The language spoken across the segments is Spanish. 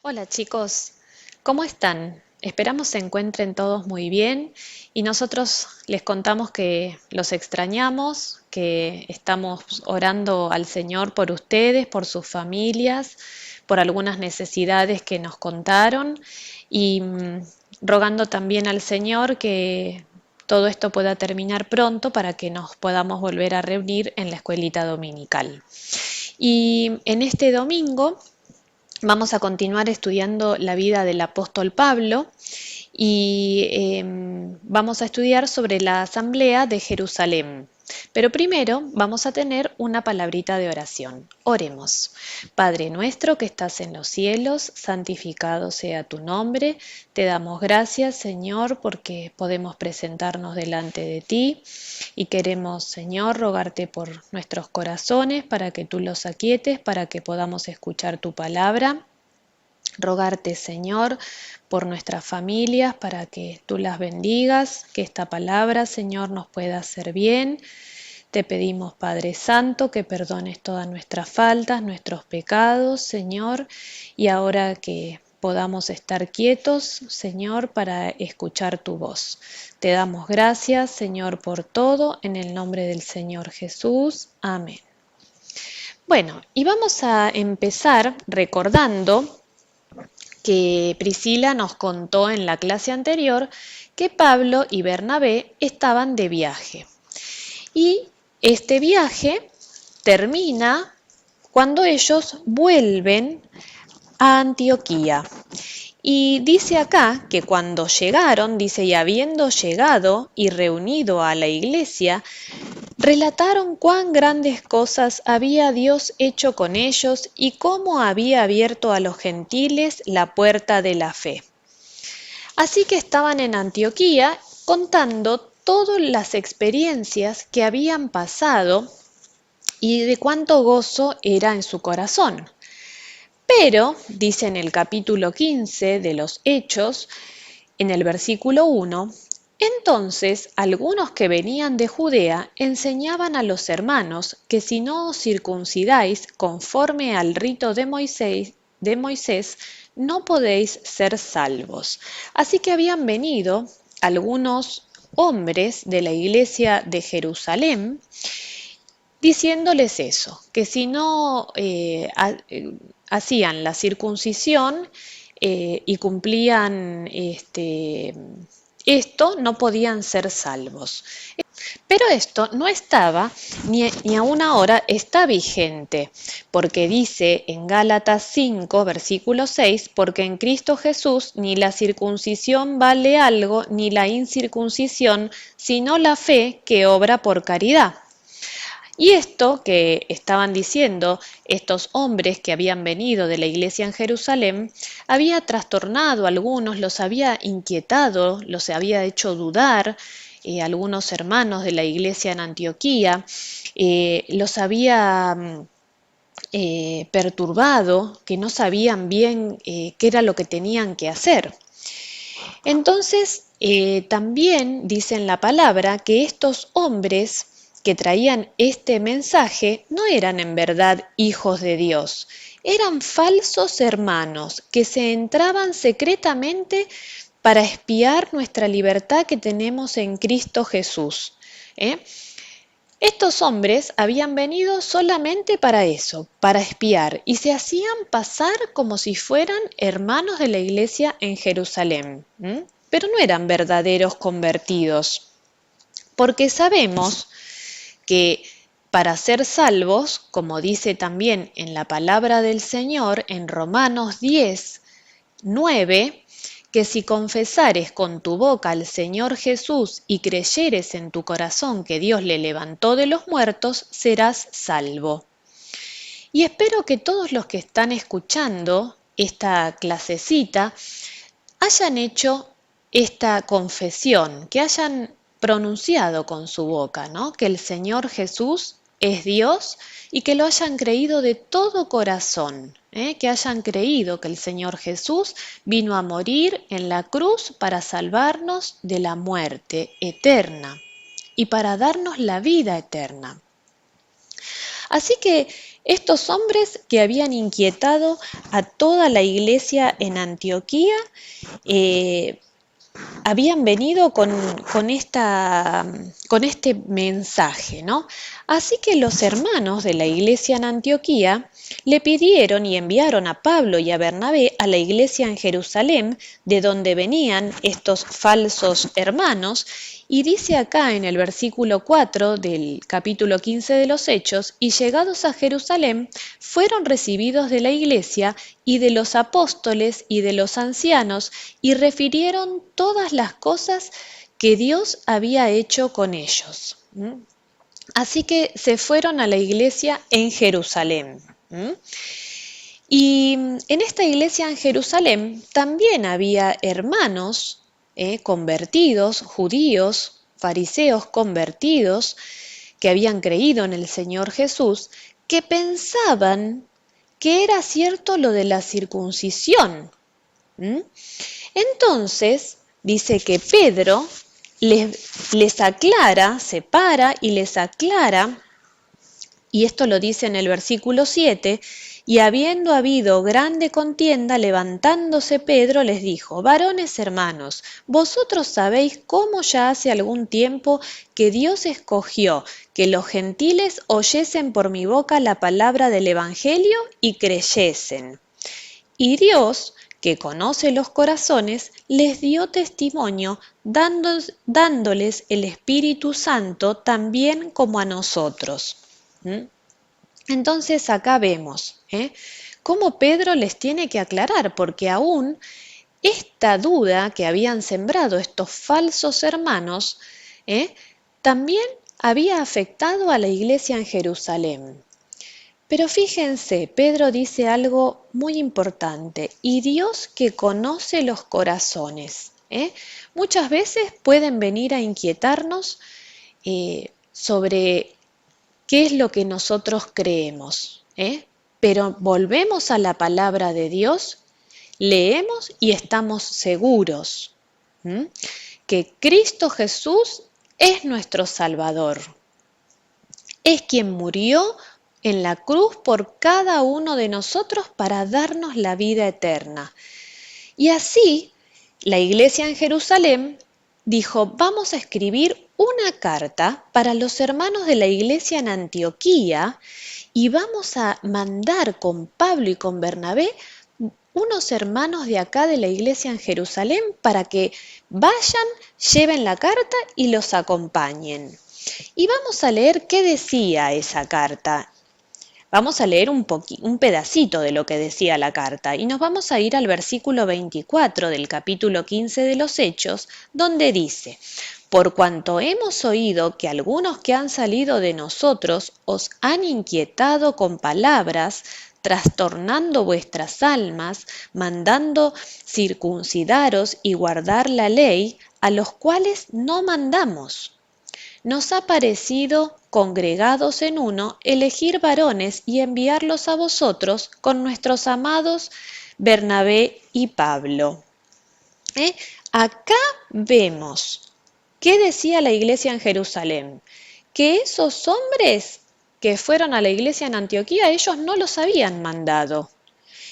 Hola chicos, ¿cómo están? Esperamos se encuentren todos muy bien y nosotros les contamos que los extrañamos, que estamos orando al Señor por ustedes, por sus familias, por algunas necesidades que nos contaron y rogando también al Señor que todo esto pueda terminar pronto para que nos podamos volver a reunir en la escuelita dominical. Y en este domingo vamos a continuar estudiando la vida del apóstol Pablo y vamos a estudiar sobre la asamblea de Jerusalén. Pero primero vamos a tener una palabrita de oración. Oremos. Padre nuestro que estás en los cielos, santificado sea tu nombre. Te damos gracias, Señor, porque podemos presentarnos delante de ti y queremos, Señor, rogarte por nuestros corazones para que tú los aquietes, para que podamos escuchar tu palabra. Rogarte, Señor, por nuestras familias, para que tú las bendigas, que esta palabra, Señor, nos pueda hacer bien. Te pedimos, Padre Santo, que perdones todas nuestras faltas, nuestros pecados, Señor, y ahora que podamos estar quietos, Señor, para escuchar tu voz. Te damos gracias, Señor, por todo, en el nombre del Señor Jesús. Amén. Bueno, y vamos a empezar recordando que Priscila nos contó en la clase anterior que Pablo y Bernabé estaban de viaje. Y este viaje termina cuando ellos vuelven a Antioquía. Y dice acá que cuando llegaron, dice, y habiendo llegado y reunido a la iglesia, relataron cuán grandes cosas había Dios hecho con ellos y cómo había abierto a los gentiles la puerta de la fe. Así que estaban en Antioquía contando todas las experiencias que habían pasado y de cuánto gozo era en su corazón. Pero, dice en el capítulo 15 de los Hechos, en el versículo 1, entonces algunos que venían de Judea enseñaban a los hermanos que si no os circuncidáis conforme al rito de Moisés, no podéis ser salvos. Así que habían venido algunos hombres de la iglesia de Jerusalén diciéndoles eso, que si no hacían la circuncisión y cumplían esto, no podían ser salvos. Pero esto no estaba, ni aún ahora está vigente, porque dice en Gálatas 5, versículo 6, porque en Cristo Jesús ni la circuncisión vale algo, ni la incircuncisión, sino la fe que obra por caridad. Y esto que estaban diciendo estos hombres que habían venido de la iglesia en Jerusalén, había trastornado a algunos, los había inquietado, los había hecho dudar, algunos hermanos de la iglesia en Antioquía, los había perturbado, que no sabían bien qué era lo que tenían que hacer. Entonces, también dice en la palabra que estos hombres que traían este mensaje no eran en verdad hijos de Dios, eran falsos hermanos que se entraban secretamente para espiar nuestra libertad que tenemos en Cristo Jesús. ¿eh? Estos hombres habían venido solamente para eso, para espiar, y se hacían pasar como si fueran hermanos de la iglesia en Jerusalén, pero no eran verdaderos convertidos, porque sabemos que para ser salvos, como dice también en la palabra del Señor en Romanos 10, 9, que si confesares con tu boca al Señor Jesús y creyeres en tu corazón que Dios le levantó de los muertos, serás salvo. Y espero que todos los que están escuchando esta clasecita hayan hecho esta confesión, que hayan pronunciado con su boca, ¿no? Que el Señor Jesús es Dios y que lo hayan creído de todo corazón, que hayan creído que el Señor Jesús vino a morir en la cruz para salvarnos de la muerte eterna y para darnos la vida eterna. Así que Estos hombres que habían inquietado a toda la iglesia en Antioquía, eh, habían venido con este mensaje, ¿no? Así que los hermanos de la iglesia en Antioquía le pidieron y enviaron a Pablo y a Bernabé a la iglesia en Jerusalén, de donde venían estos falsos hermanos, y dice acá en el versículo 4 del capítulo 15 de los Hechos, y llegados a Jerusalén, fueron recibidos de la iglesia y de los apóstoles y de los ancianos, y refirieron todas las cosas que Dios había hecho con ellos. Así que se fueron a la iglesia en Jerusalén. Y en esta iglesia en Jerusalén también había hermanos convertidos, judíos, fariseos convertidos, que habían creído en el Señor Jesús, que pensaban que era cierto lo de la circuncisión. Entonces, dice que Pedro les aclara, se para y les aclara, y esto lo dice en el versículo 7, y habiendo habido grande contienda, levantándose Pedro les dijo, varones hermanos, vosotros sabéis cómo ya hace algún tiempo que Dios escogió que los gentiles oyesen por mi boca la palabra del Evangelio y creyesen. Y Dios, que conoce los corazones, les dio testimonio dándoles el Espíritu Santo también como a nosotros. Entonces acá vemos cómo Pedro les tiene que aclarar, porque aún esta duda que habían sembrado estos falsos hermanos también había afectado a la iglesia en Jerusalén. Pero fíjense, Pedro dice algo muy importante, y Dios que conoce los corazones. Muchas veces pueden venir a inquietarnos sobre qué es lo que nosotros creemos, pero volvemos a la palabra de Dios, leemos y estamos seguros que Cristo Jesús es nuestro Salvador. Es quien murió en la cruz por cada uno de nosotros para darnos la vida eterna. Y así, la iglesia en Jerusalén dijo, vamos a escribir una carta para los hermanos de la iglesia en Antioquía y vamos a mandar con Pablo y con Bernabé unos hermanos de acá de la iglesia en Jerusalén para que vayan, lleven la carta y los acompañen. Y vamos a leer qué decía esa carta. Vamos a leer un pedacito de lo que decía la carta y nos vamos a ir al versículo 24 del capítulo 15 de los Hechos, donde dice, por cuanto hemos oído que algunos que han salido de nosotros os han inquietado con palabras, trastornando vuestras almas, mandando circuncidaros y guardar la ley, a los cuales no mandamos. Nos ha parecido, congregados en uno, elegir varones y enviarlos a vosotros con nuestros amados Bernabé y Pablo. Acá vemos qué decía la iglesia en Jerusalén, que esos hombres que fueron a la iglesia en Antioquía, ellos no los habían mandado.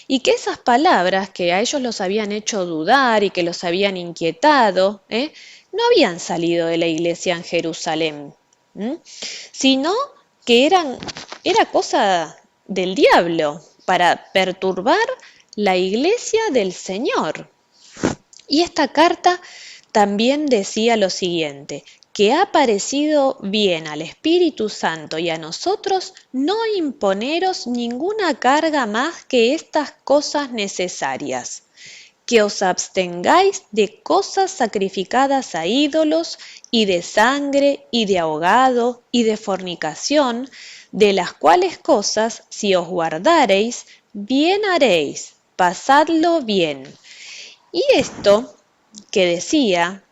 Y que esas palabras que a ellos los habían hecho dudar y que los habían inquietado, no habían salido de la iglesia en Jerusalén, sino que era cosa del diablo para perturbar la iglesia del Señor. Y esta carta también decía lo siguiente, que ha parecido bien al Espíritu Santo y a nosotros no imponeros ninguna carga más que estas cosas necesarias, que os abstengáis de cosas sacrificadas a ídolos y de sangre y de ahogado y de fornicación, de las cuales cosas, si os guardareis, bien haréis, pasadlo bien. Y esto que decía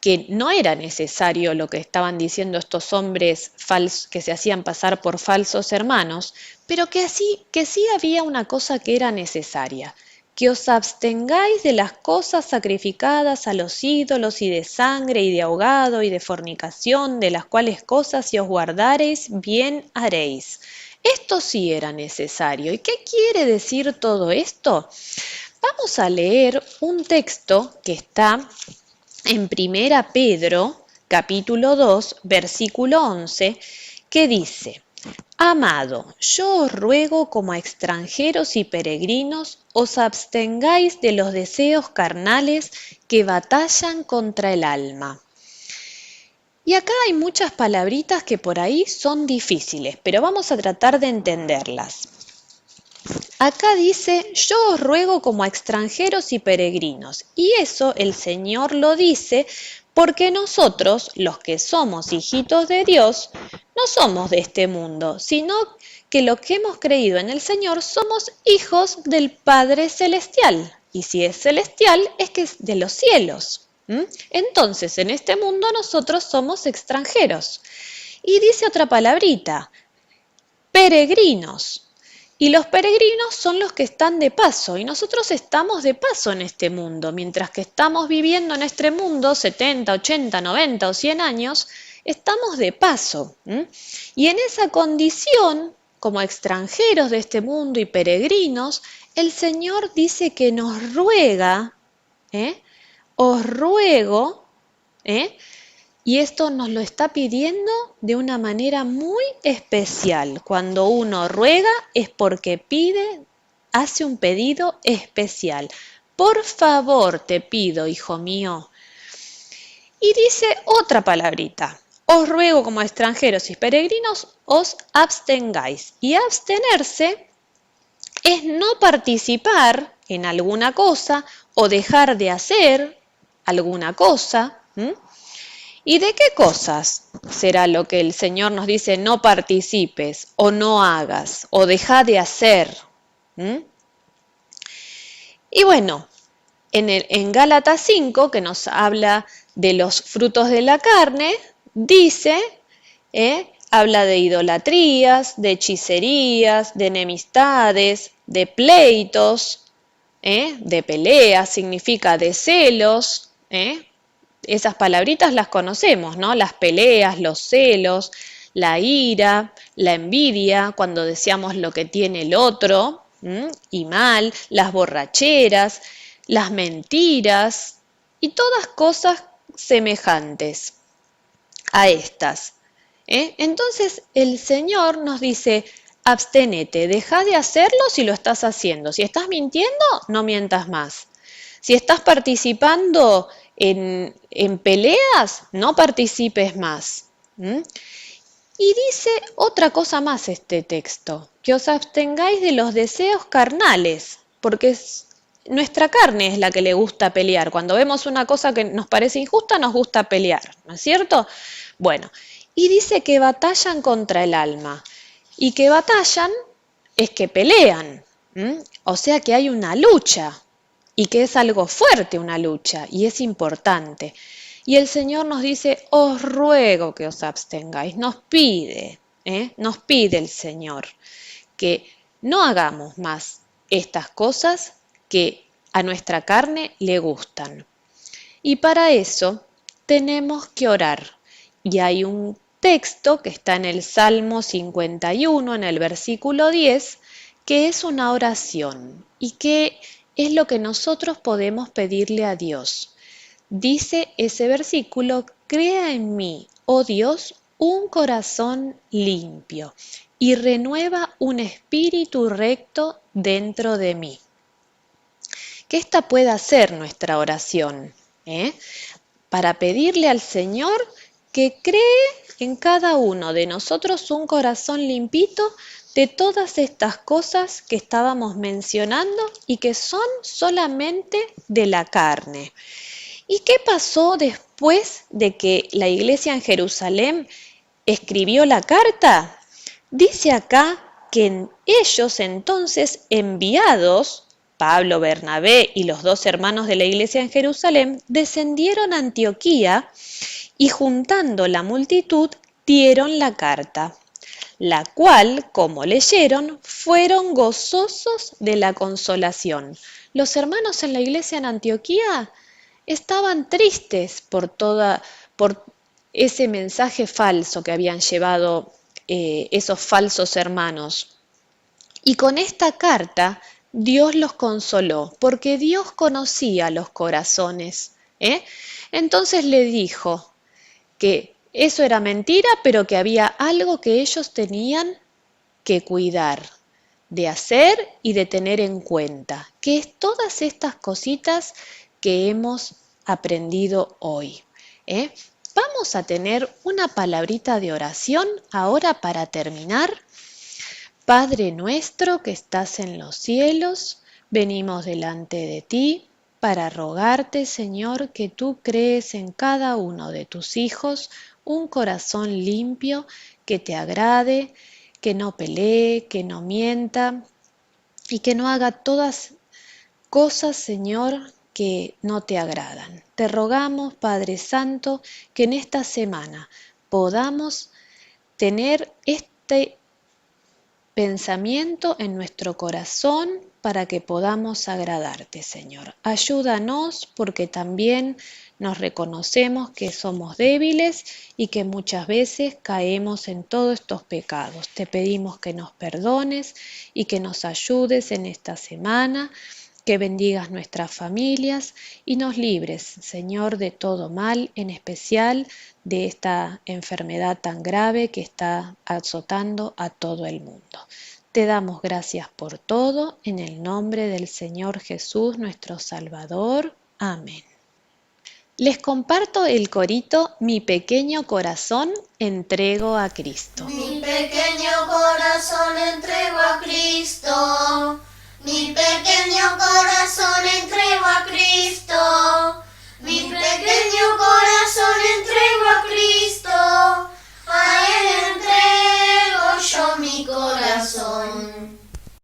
que no era necesario lo que estaban diciendo estos hombres que se hacían pasar por falsos hermanos, pero que sí había una cosa que era necesaria, que os abstengáis de las cosas sacrificadas a los ídolos y de sangre y de ahogado y de fornicación, de las cuales cosas si os guardareis, bien haréis. Esto sí era necesario. ¿Y qué quiere decir todo esto? Vamos a leer un texto que está en Primera Pedro, capítulo 2, versículo 11, que dice: Amado, yo os ruego como a extranjeros y peregrinos, os abstengáis de los deseos carnales que batallan contra el alma. Y acá hay muchas palabritas que por ahí son difíciles, pero vamos a tratar de entenderlas. Acá dice, yo os ruego como a extranjeros y peregrinos. Y eso el Señor lo dice porque nosotros, los que somos hijitos de Dios, no somos de este mundo, sino que los que hemos creído en el Señor somos hijos del Padre Celestial. Y si es celestial, es que es de los cielos. Entonces, en este mundo nosotros somos extranjeros. Y dice otra palabrita, peregrinos. Y los peregrinos son los que están de paso, y nosotros estamos de paso en este mundo. Mientras que estamos viviendo en este mundo 70, 80, 90 o 100 años, estamos de paso. Y en esa condición, como extranjeros de este mundo y peregrinos, el Señor dice que nos ruega, os ruego, y esto nos lo está pidiendo de una manera muy especial. Cuando uno ruega es porque pide, hace un pedido especial. Por favor, te pido, hijo mío. Y dice otra palabrita. Os ruego como extranjeros y peregrinos, os abstengáis. Y abstenerse es no participar en alguna cosa o dejar de hacer alguna cosa. ¿Y de qué cosas será lo que el Señor nos dice no participes o no hagas o deja de hacer? Y bueno, en Gálatas 5, que nos habla de los frutos de la carne, dice, habla de idolatrías, de hechicerías, de enemistades, de pleitos, de peleas, significa de celos, esas palabritas las conocemos, ¿no? Las peleas, los celos, la ira, la envidia, cuando deseamos lo que tiene el otro, y mal, las borracheras, las mentiras y todas cosas semejantes a estas. Entonces el Señor nos dice, abstenete, deja de hacerlo si lo estás haciendo. Si estás mintiendo, no mientas más. Si estás participando en peleas, no participes más. Y dice otra cosa más este texto, que os abstengáis de los deseos carnales, porque nuestra carne es la que le gusta pelear. Cuando vemos una cosa que nos parece injusta, nos gusta pelear, ¿no es cierto? Bueno, y dice que batallan contra el alma. Y que batallan es que pelean. O sea que hay una lucha. Y que es algo fuerte una lucha y es importante. Y el Señor nos dice, os ruego que os abstengáis, nos pide el Señor que no hagamos más estas cosas que a nuestra carne le gustan. Y para eso tenemos que orar. Y hay un texto que está en el Salmo 51, en el versículo 10, que es una oración y que es lo que nosotros podemos pedirle a Dios. Dice ese versículo, crea en mí, oh Dios, un corazón limpio y renueva un espíritu recto dentro de mí. Que esta pueda ser nuestra oración, para pedirle al Señor que cree en cada uno de nosotros un corazón limpito de todas estas cosas que estábamos mencionando y que son solamente de la carne. ¿Y qué pasó después de que la iglesia en Jerusalén escribió la carta? Dice acá que ellos entonces enviados, Pablo, Bernabé y los dos hermanos de la iglesia en Jerusalén, descendieron a Antioquía y juntando la multitud dieron la carta, la cual, como leyeron, fueron gozosos de la consolación. Los hermanos en la iglesia en Antioquía estaban tristes por ese mensaje falso que habían llevado esos falsos hermanos. Y con esta carta Dios los consoló, porque Dios conocía los corazones, ¿eh? Entonces le dijo que eso era mentira, pero que había algo que ellos tenían que cuidar, de hacer y de tener en cuenta, que es todas estas cositas que hemos aprendido hoy, ¿eh? Vamos a tener una palabrita de oración ahora para terminar. Padre nuestro que estás en los cielos, venimos delante de ti para rogarte, Señor, que tú crees en cada uno de tus hijos un corazón limpio que te agrade, que no pelee, que no mienta y que no haga todas cosas, Señor, que no te agradan. Te rogamos, Padre Santo, que en esta semana podamos tener este pensamiento en nuestro corazón para que podamos agradarte, Señor. Ayúdanos porque también nos reconocemos que somos débiles y que muchas veces caemos en todos estos pecados. Te pedimos que nos perdones y que nos ayudes en esta semana, que bendigas nuestras familias y nos libres, Señor, de todo mal, en especial de esta enfermedad tan grave que está azotando a todo el mundo. Te damos gracias por todo, en el nombre del Señor Jesús, nuestro Salvador. Amén. Les comparto el corito Mi pequeño corazón entrego a Cristo. Mi pequeño corazón entrego a Cristo. Mi pequeño corazón entrego a Cristo. Mi pequeño corazón entrego a Cristo. A Él entrego yo mi corazón.